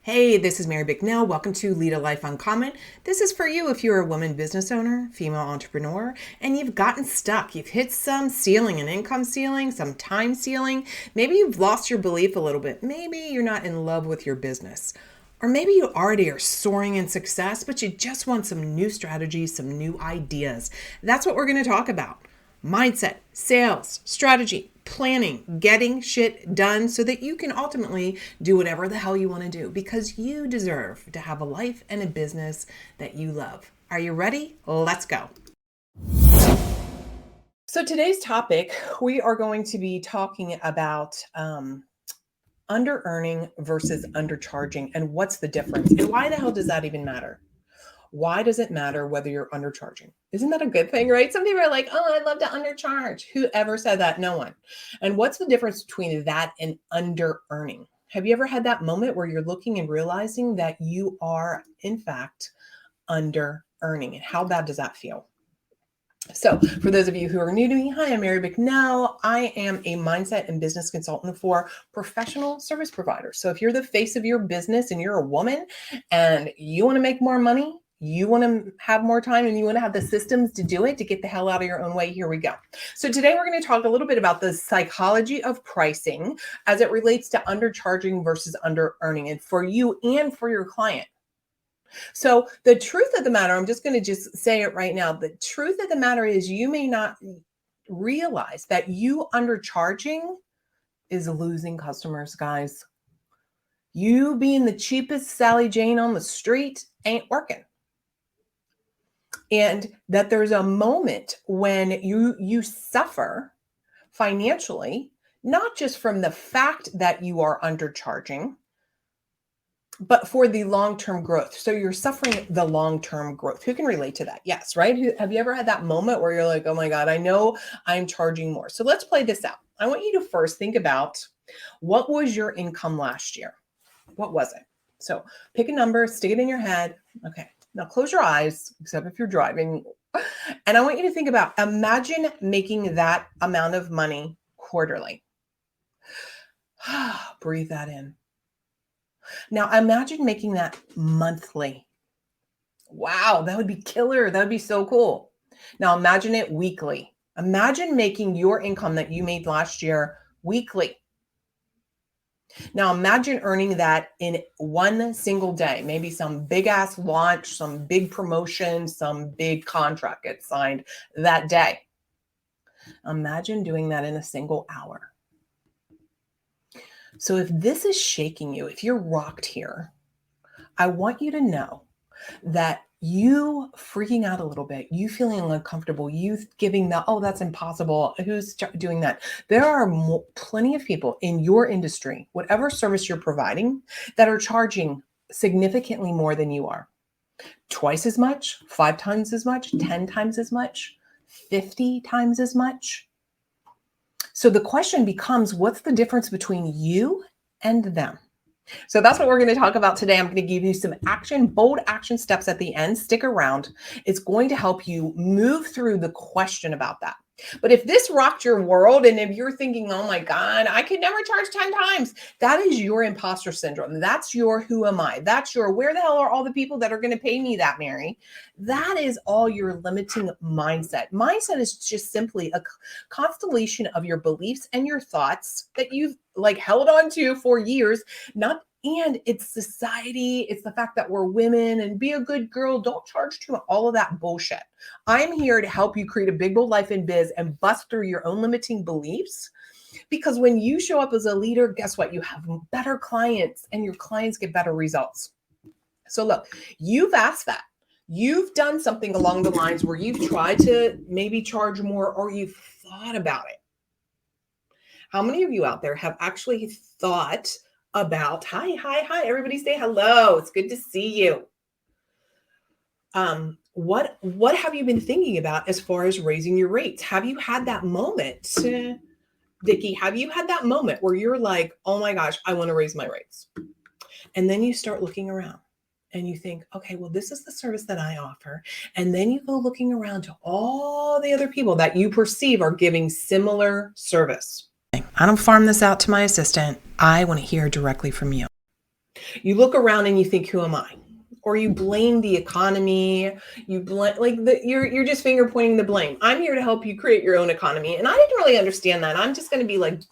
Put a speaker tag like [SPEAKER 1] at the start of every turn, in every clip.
[SPEAKER 1] Hey, this is Mary Bicknell. Welcome to Lead a Life Uncommon. This is for you if you're a woman business owner, female entrepreneur, and you've gotten stuck. You've hit some ceiling, an income ceiling, some time ceiling. Maybe you've lost your belief a little bit. Maybe you're not in love with your business. Or maybe you already are soaring in success, but you just want some new strategies, some new ideas. That's what we're going to talk about. Mindset, sales, strategy, planning, getting shit done so that you can ultimately do whatever the hell you want to do because you deserve to have a life and a business that you love. Are you ready? Let's go. So today's topic, we are going to be talking about under-earning versus undercharging and what's the difference and why the hell does that even matter? Why does it matter whether you're undercharging? Isn't that a good thing, right? Some people are like, oh, I'd love to undercharge. Whoever said that? No one. And what's the difference between that and under-earning? Have you ever had that moment where you're looking and realizing that you are, in fact, under-earning? And how bad does that feel? So for those of you who are new to me, hi, I'm Mary Bicknell. I am a mindset and business consultant for professional service providers. So if you're the face of your business and you're a woman and you want to make more money, you want to have more time and you want to have the systems to do it, to get the hell out of your own way, here we go. So today we're going to talk a little bit about the psychology of pricing as it relates to undercharging versus under-earning, and for you and for your client. So the truth of the matter, I'm just going to just say it right now. The truth of the matter is you may not realize that you undercharging is losing customers, guys. You being the cheapest Sally Jane on the street ain't working. And that there's a moment when you suffer financially, not just from the fact that you are undercharging, but for the long-term growth. So you're suffering the long-term growth. Who can relate to that? Yes, right? Have you ever had that moment where you're like, oh my God, I know I'm charging more. So let's play this out. I want you to first think about what was your income last year? What was it? So pick a number, stick it in your head. Okay, now close your eyes, except if you're driving. And I want you to think about, imagine making that amount of money quarterly. Breathe that in. Now imagine making that monthly. Wow, that would be killer. That would be so cool. Now imagine it weekly. Imagine making your income that you made last year weekly. Now imagine earning that in one single day, maybe some big ass launch, some big promotion, some big contract gets signed that day. Imagine doing that in a single hour. So if this is shaking you, if you're rocked here, I want you to know that you freaking out a little bit, you feeling uncomfortable, you giving the, oh, that's impossible. Who's doing that? There are plenty of people in your industry, whatever service you're providing, that are charging significantly more than you are. Twice as much, 5 times as much, 10 times as much, 50 times as much. So the question becomes, what's the difference between you and them? So that's what we're going to talk about today. I'm going to give you some bold action steps at the end. Stick around. It's going to help you move through the question about that. But if this rocked your world and if you're thinking, oh my God, I could never charge 10 times, that is your imposter syndrome. That's your who am I? That's your where the hell are all the people that are going to pay me that, Mary? That is all your limiting mindset. Mindset is just simply a constellation of your beliefs and your thoughts that you've held on to for years, and it's society. It's the fact that we're women and be a good girl. Don't charge too much. All of that bullshit. I'm here to help you create a big, bold life in biz and bust through your own limiting beliefs. Because when you show up as a leader, guess what? You have better clients and your clients get better results. So look, you've asked that. You've done something along the lines where you've tried to maybe charge more, or you've thought about it. How many of you out there have actually thought about, hi, everybody say hello. It's good to see you. What have you been thinking about as far as raising your rates? Have you had that moment, Vicki? Have you had that moment where you're like, oh my gosh, I want to raise my rates? And then you start looking around and you think, okay, well, this is the service that I offer. And then you go looking around to all the other people that you perceive are giving similar service. I don't farm this out to my assistant. I want to hear directly from you. You look around and you think, who am I? Or you blame the economy. You blame, you're just finger pointing the blame. I'm here to help you create your own economy. And I didn't really understand that. I'm just going to be like,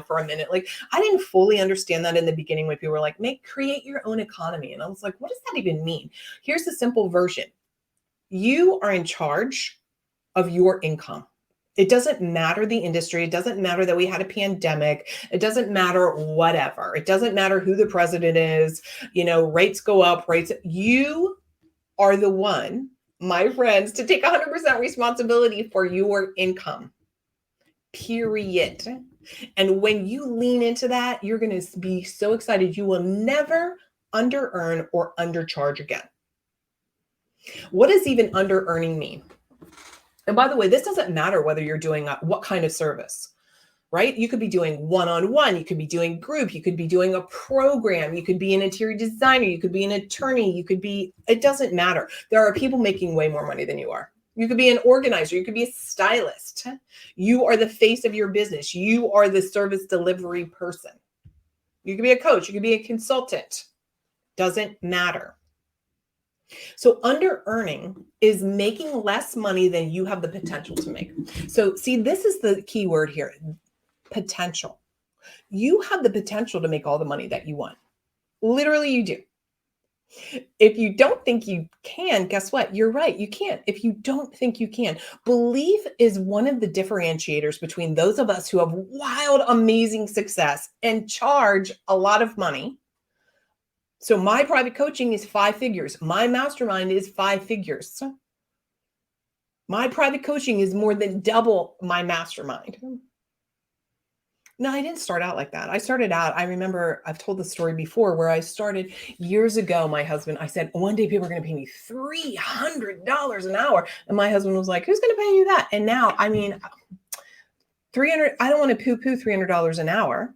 [SPEAKER 1] for a minute, like I didn't fully understand that in the beginning when people were like, create your own economy. And I was like, what does that even mean? Here's the simple version. You are in charge of your income. It doesn't matter the industry. It doesn't matter that we had a pandemic. It doesn't matter whatever. It doesn't matter who the president is. Rates go up, You are the one, my friends, to take 100% responsibility for your income. Period. And when you lean into that, you're going to be so excited. You will never under-earn or undercharge again. What does even under-earning mean? And by the way, this doesn't matter whether you're doing what kind of service, right? You could be doing one-on-one, you could be doing group, you could be doing a program, you could be an interior designer, you could be an attorney, it doesn't matter. There are people making way more money than you are. You could be an organizer, you could be a stylist. You are the face of your business. You are the service delivery person. You could be a coach, you could be a consultant. Doesn't matter. So under earning is making less money than you have the potential to make. So see, this is the key word here, potential. You have the potential to make all the money that you want. Literally, you do. If you don't think you can, guess what? You're right. You can't. If you don't think you can, belief is one of the differentiators between those of us who have wild, amazing success and charge a lot of money. So my private coaching is 5 figures. My mastermind is 5 figures. My private coaching is more than double my mastermind. No, I didn't start out like that. I remember I've told the story before where I started years ago. My husband, I said, one day people are going to pay me $300 an hour. And my husband was like, who's going to pay you that? And now, $300, I don't want to poo-poo $300 an hour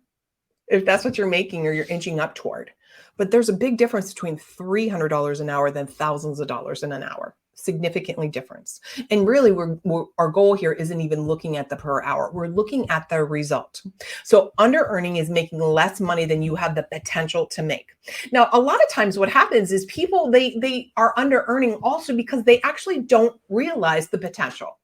[SPEAKER 1] if that's what you're making or you're inching up toward. But there's a big difference between $300 an hour than thousands of dollars in an hour. Significantly difference. And really, our goal here isn't even looking at the per hour. We're looking at the result. So under earning is making less money than you have the potential to make. Now, a lot of times what happens is people, they are under earning also because they actually don't realize the potential.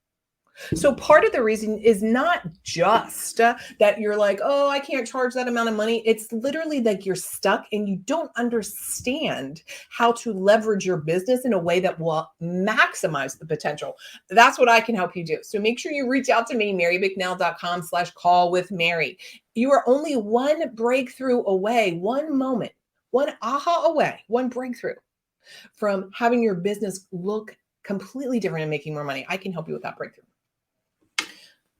[SPEAKER 1] So part of the reason is not just that you're like, oh, I can't charge that amount of money. It's literally like you're stuck and you don't understand how to leverage your business in a way that will maximize the potential. That's what I can help you do. So make sure you reach out to me, marybicknell.com/call-with-Mary. You are only one breakthrough away, one moment, one aha away, one breakthrough from having your business look completely different and making more money. I can help you with that breakthrough.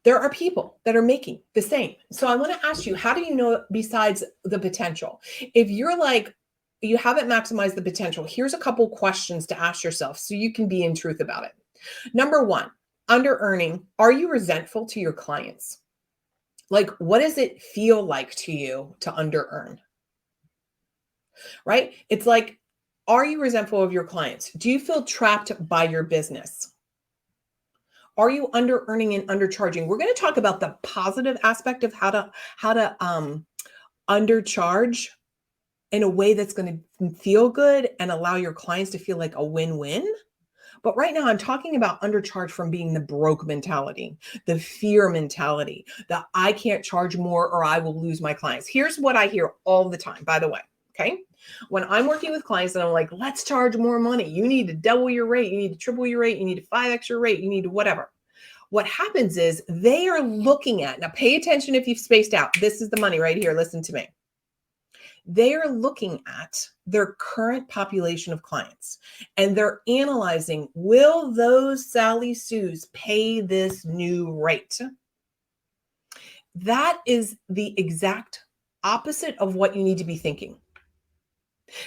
[SPEAKER 1] There are people that are making the same. So I want to ask you, how do you know besides the potential? If you're like, you haven't maximized the potential, here's a couple questions to ask yourself so you can be in truth about it. Number one, under earning, are you resentful to your clients? Like, what does it feel like to you to under earn? Right? It's like, are you resentful of your clients? Do you feel trapped by your business? Are you under earning and undercharging? We're going to talk about the positive aspect of how to undercharge in a way that's going to feel good and allow your clients to feel like a win-win. But right now I'm talking about undercharge from being the broke mentality, the fear mentality, the I can't charge more or I will lose my clients. Here's what I hear all the time, by the way. Okay. When I'm working with clients and I'm like, let's charge more money. You need to double your rate. You need to triple your rate. You need to 5x your rate. You need to whatever. What happens is they are looking at, now pay attention if you've spaced out. This is the money right here. Listen to me. They are looking at their current population of clients and they're analyzing, will those Sally Sues pay this new rate? That is the exact opposite of what you need to be thinking.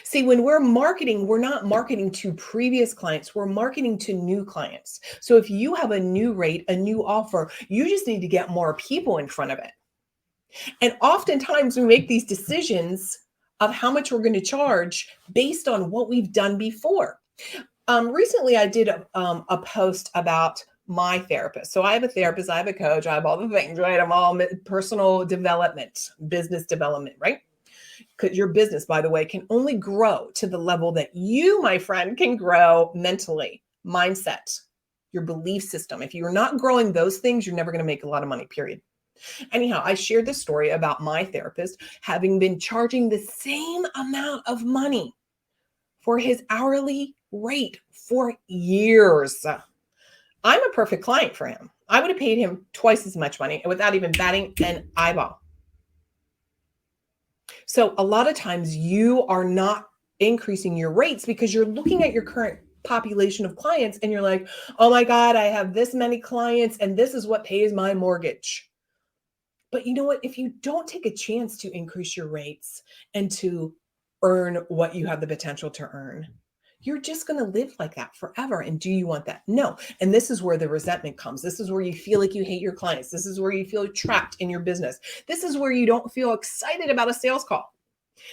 [SPEAKER 1] See, when we're marketing, we're not marketing to previous clients. We're marketing to new clients. So if you have a new rate, a new offer, you just need to get more people in front of it. And oftentimes we make these decisions of how much we're going to charge based on what we've done before. Recently, I did a post about my therapist. So I have a therapist, I have a coach, I have all the things, right? I'm all personal development, business development, right? because your business, by the way, can only grow to the level that you, my friend, can grow mentally, mindset, your belief system. If you're not growing those things, you're never going to make a lot of money, period. Anyhow, I shared this story about my therapist having been charging the same amount of money for his hourly rate for years. I'm a perfect client for him. I would have paid him twice as much money without even batting an eyeball. So a lot of times you are not increasing your rates because you're looking at your current population of clients and you're like, oh my God, I have this many clients and this is what pays my mortgage. But you know what? If you don't take a chance to increase your rates and to earn what you have the potential to earn, you're just going to live like that forever. And do you want that? No. And this is where the resentment comes. This is where you feel like you hate your clients. This is where you feel trapped in your business. This is where you don't feel excited about a sales call.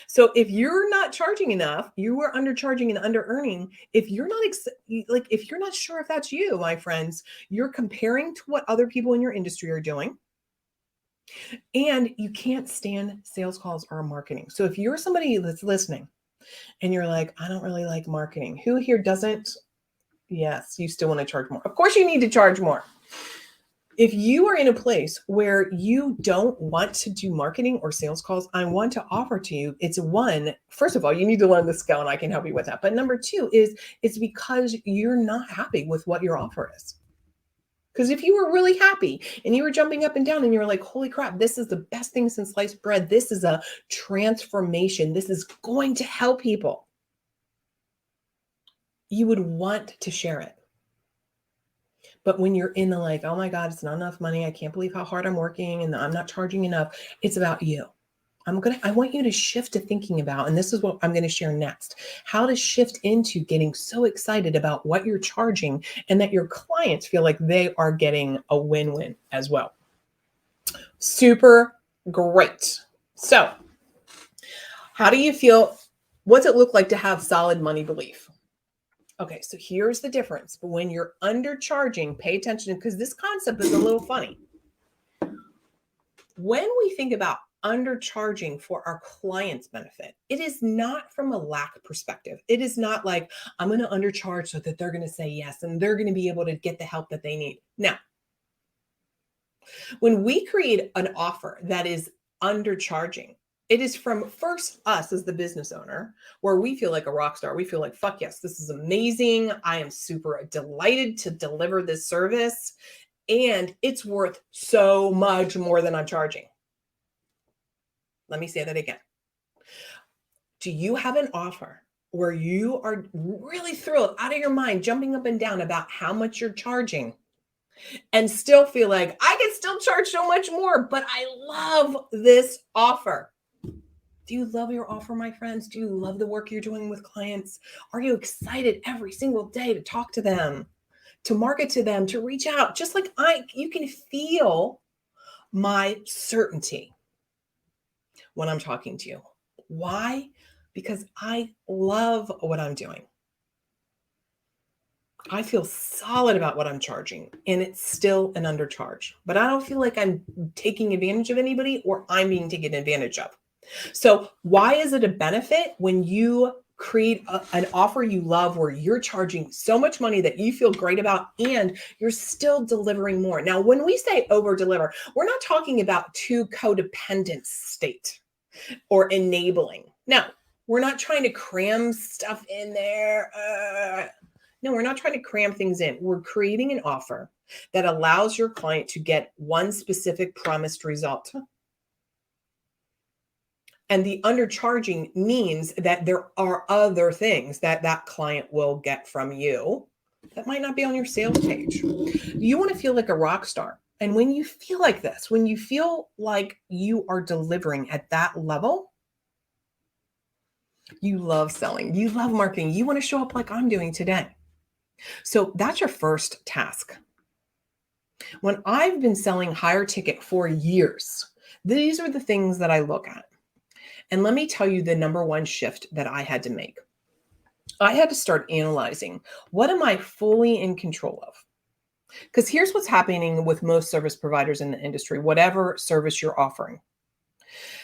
[SPEAKER 1] So if you're not charging enough, you are undercharging and under earning. If you're not if you're not sure if that's you, my friends, you're comparing to what other people in your industry are doing. And you can't stand sales calls or marketing. So if you're somebody that's listening and you're like, I don't really like marketing. Who here doesn't? Yes, you still want to charge more. Of course you need to charge more. If you are in a place where you don't want to do marketing or sales calls, I want to offer to you, it's one, first of all, you need to learn the skill and I can help you with that. But number two is it's because you're not happy with what your offer is. Because if you were really happy and you were jumping up and down and you were like, holy crap, this is the best thing since sliced bread. This is a transformation. This is going to help people. You would want to share it. But when you're in the like, oh my God, it's not enough money. I can't believe how hard I'm working and I'm not charging enough. It's about you. I want you to shift to thinking about, and this is what I'm going to share next, how to shift into getting so excited about what you're charging and that your clients feel like they are getting a win-win as well. Super great. So how do you feel? What's it look like to have solid money belief? Okay, so here's the difference. When you're undercharging, pay attention because this concept is a little funny. When we think about undercharging for our client's benefit, it is not from a lack perspective. It is not like I'm going to undercharge so that they're going to say yes and they're going to be able to get the help that they need. Now, when we create an offer that is undercharging, it is from first us as the business owner where we feel like a rock star. We feel like, fuck yes, this is amazing. I am super delighted to deliver this service and it's worth so much more than I'm charging. Let me say that again. Do you have an offer where you are really thrilled out of your mind, jumping up and down about how much you're charging and still feel like I can still charge so much more, but I love this offer? Do you love your offer, my friends? Do you love the work you're doing with clients? Are you excited every single day to talk to them, to market to them, to reach out? Just like you can feel my certainty when I'm talking to you. Why? Because I love what I'm doing. I feel solid about what I'm charging and it's still an undercharge, but I don't feel like I'm taking advantage of anybody or I'm being taken advantage of. So why is it a benefit when you create an offer you love where you're charging so much money that you feel great about and you're still delivering more? Now, when we say over deliver, we're not talking about too codependent state or enabling. No, we're not trying to cram stuff in there. No, we're not trying to cram things in. We're creating an offer that allows your client to get one specific promised result. And the undercharging means that there are other things that that client will get from you that might not be on your sales page. You want to feel like a rock star. And when you feel like this, when you feel like you are delivering at that level, you love selling, you love marketing, you want to show up like I'm doing today. So that's your first task. When I've been selling higher ticket for years, these are the things that I look at. And let me tell you the number one shift that I had to make. I had to start analyzing, what am I fully in control of? Because here's what's happening with most service providers in the industry, whatever service you're offering.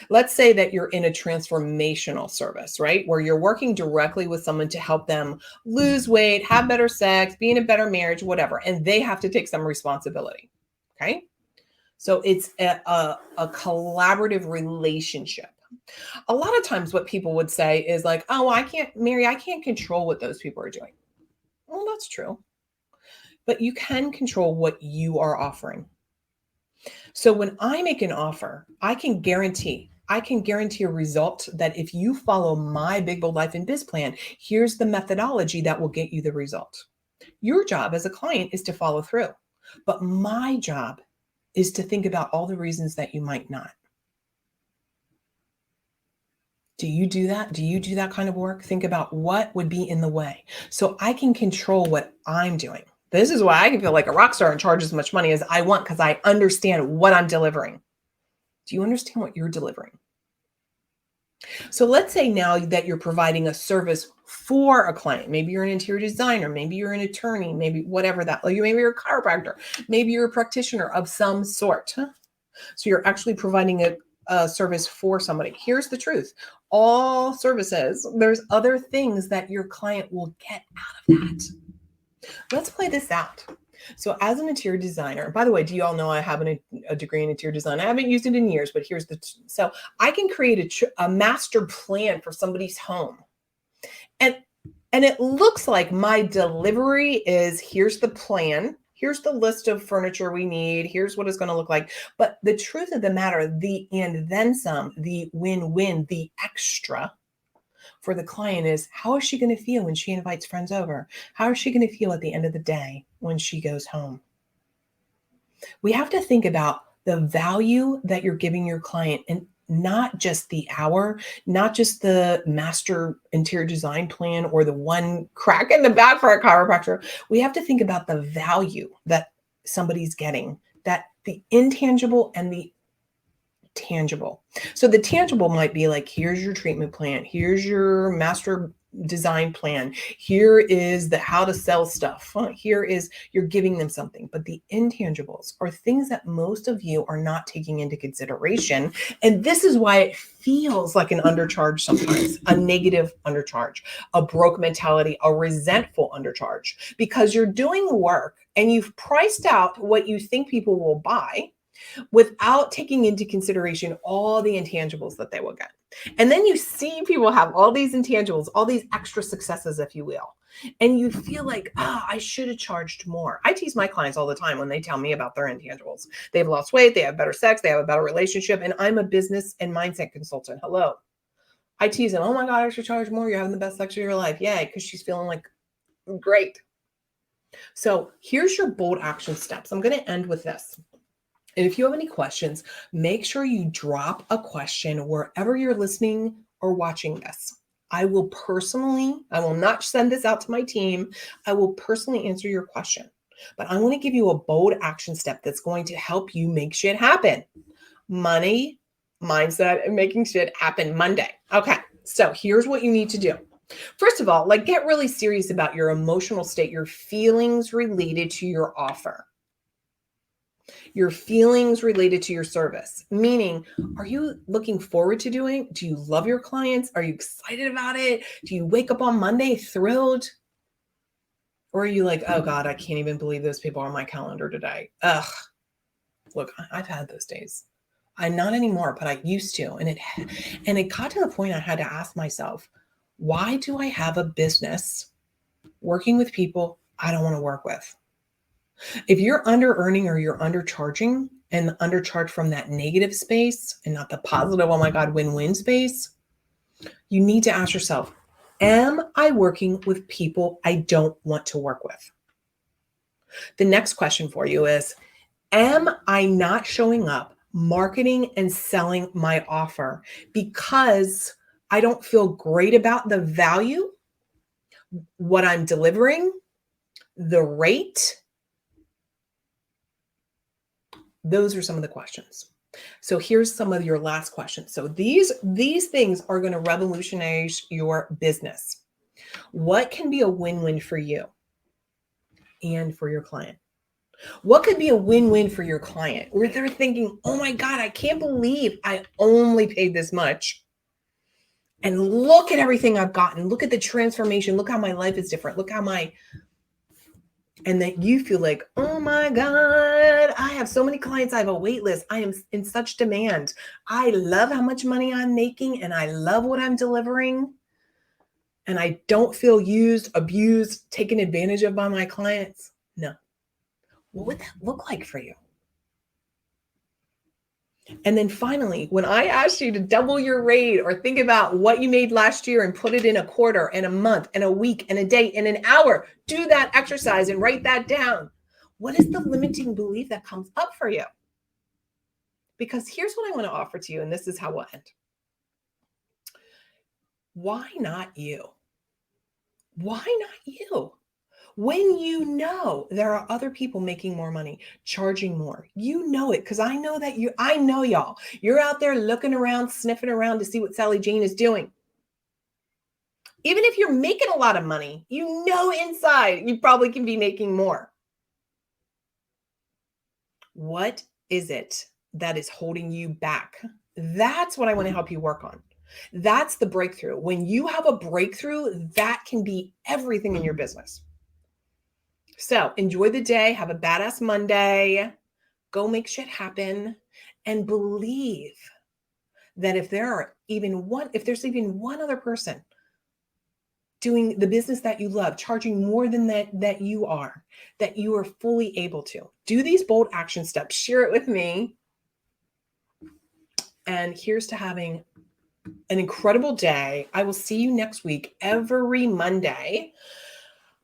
[SPEAKER 1] Let's say that you're in a transformational service, right? Where you're working directly with someone to help them lose weight, have better sex, be in a better marriage, whatever. And they have to take some responsibility. Okay. So it's a collaborative relationship. A lot of times what people would say is like, oh, I can't, Mary, I can't control what those people are doing. Well, that's true. But you can control what you are offering. So when I make an offer, I can guarantee a result that if you follow my Big Bold Life and Biz plan, here's the methodology that will get you the result. Your job as a client is to follow through. But my job is to think about all the reasons that you might not. Do you do that? Do you do that kind of work? Think about what would be in the way so I can control what I'm doing. This is why I can feel like a rock star and charge as much money as I want because I understand what I'm delivering. Do you understand what you're delivering? So let's say now that you're providing a service for a client. Maybe you're an interior designer, maybe you're an attorney, maybe whatever that, like maybe you're a chiropractor, maybe you're a practitioner of some sort. So you're actually providing a service for somebody. Here's the truth. All services, there's other things that your client will get out of that. Let's play this out. So as an interior designer, by the way, do you all know I have a degree in interior design? I haven't used it in years, but here's so I can create a master plan for somebody's home. And it looks like my delivery is here's the plan. Here's the list of furniture we need. Here's what it's going to look like. But the truth of the matter, the and then some, the win-win, the extra for the client is how is she going to feel when she invites friends over? How is she going to feel at the end of the day when she goes home? We have to think about the value that you're giving your client and not just the hour, not just the master interior design plan or the one crack in the back for a chiropractor. We have to think about the value that somebody's getting, that the intangible and the tangible. So the tangible might be like, here's your treatment plan. Here's your master design plan. Here is the how to sell stuff. Here is you're giving them something. But the intangibles are things that most of you are not taking into consideration. And this is why it feels like an undercharge sometimes, a negative undercharge, a broke mentality, a resentful undercharge, because you're doing work and you've priced out what you think people will buy without taking into consideration all the intangibles that they will get. And then you see people have all these intangibles, all these extra successes, if you will. And you feel like, I should have charged more. I tease my clients all the time when they tell me about their intangibles. They've lost weight, they have better sex, they have a better relationship. And I'm a business and mindset consultant. Hello. I tease them, oh my God, I should charge more. You're having the best sex of your life. Yay, because she's feeling like great. So here's your bold action steps. I'm going to end with this. And if you have any questions, make sure you drop a question wherever you're listening or watching this. I will not send this out to my team. I will personally answer your question. But I want to give you a bold action step that's going to help you make shit happen. Money, mindset, and making shit happen Monday. Okay, so here's what you need to do. First of all, get really serious about your emotional state, your feelings related to your offer. Your feelings related to your service, meaning, are you looking forward to doing? Do you love your clients? Are you excited about it? Do you wake up on Monday thrilled? Or are you like, oh God, I can't even believe those people are on my calendar today. Ugh. Look, I've had those days. I'm not anymore, but I used to. And it got to the point I had to ask myself, why do I have a business working with people I don't want to work with? If you're under earning or you're undercharging and undercharge from that negative space and not the positive, oh my God, win-win space, you need to ask yourself, am I working with people I don't want to work with? The next question for you is, am I not showing up, marketing and selling my offer because I don't feel great about the value, what I'm delivering, the rate? Those are some of the questions. So here's some of your last questions. So these things are going to revolutionize your business. What can be a win-win for you and for your client? What could be a win-win for your client where they're thinking, oh my God, I can't believe I only paid this much. And look at everything I've gotten. Look at the transformation. Look how my life is different. Look how and that you feel like, oh my God, I have so many clients. I have a wait list. I am in such demand. I love how much money I'm making and I love what I'm delivering. And I don't feel used, abused, taken advantage of by my clients. No. What would that look like for you? And then finally, when I asked you to double your rate or think about what you made last year and put it in a quarter and a month and a week and a day and an hour, do that exercise and write that down. What is the limiting belief that comes up for you? Because here's what I want to offer to you, and this is how we'll end. Why not you? Why not you? When you know there are other people making more money, charging more, you know it, because I know that I know y'all. You're out there looking around, sniffing around to see what Sally Jane is doing. Even if you're making a lot of money, you know inside you probably can be making more. What is it that is holding you back? That's what I want to help you work on. That's the breakthrough. When you have a breakthrough, that can be everything in your business. So enjoy the day. Have a badass Monday. Go make shit happen and believe that if there's even one other person doing the business that you love, charging more than that you are fully able to. Do these bold action steps. Share it with me. And here's to having an incredible day. I will see you next week, every Monday.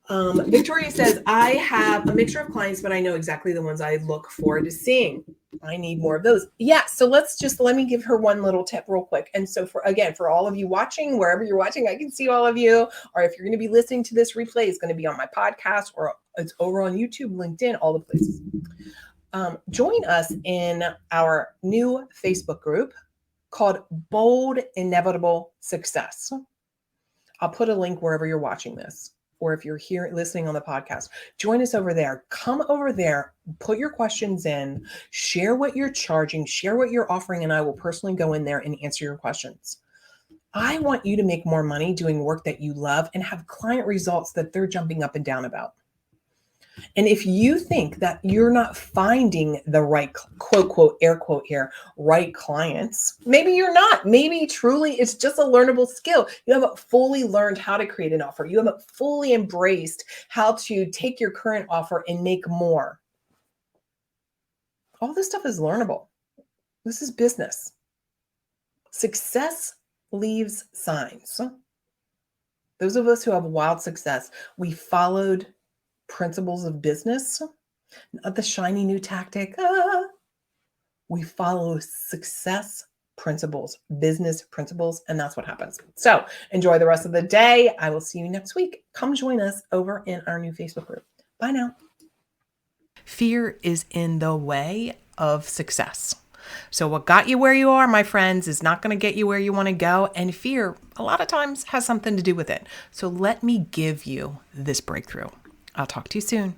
[SPEAKER 1] Victoria says, I have a mixture of clients, but I know exactly the ones I look forward to seeing. I need more of those. Yeah. So let me give her one little tip real quick. And so for all of you watching, wherever you're watching, I can see all of you, or if you're going to be listening to this replay, it's going to be on my podcast or it's over on YouTube, LinkedIn, all the places. Join us in our new Facebook group called Bold Inevitable Success. I'll put a link wherever you're watching this, or if you're here listening on the podcast, join us over there. Come over there, put your questions in, share what you're charging, share what you're offering, and I will personally go in there and answer your questions. I want you to make more money doing work that you love and have client results that they're jumping up and down about. And if you think that you're not finding the right, quote, quote, air quote here, right clients, maybe you're not. Maybe truly it's just a learnable skill. You haven't fully learned how to create an offer. You haven't fully embraced how to take your current offer and make more. All this stuff is learnable. This is business. Success leaves signs. Those of us who have wild success, we followed principles of business, not the shiny new tactic. We follow success principles, business principles, and that's what happens. So enjoy the rest of the day. I will see you next week. Come join us over in our new Facebook group. Bye now. Fear is in the way of success. So what got you where you are, my friends, is not going to get you where you want to go. And fear, a lot of times, has something to do with it. So let me give you this breakthrough. I'll talk to you soon.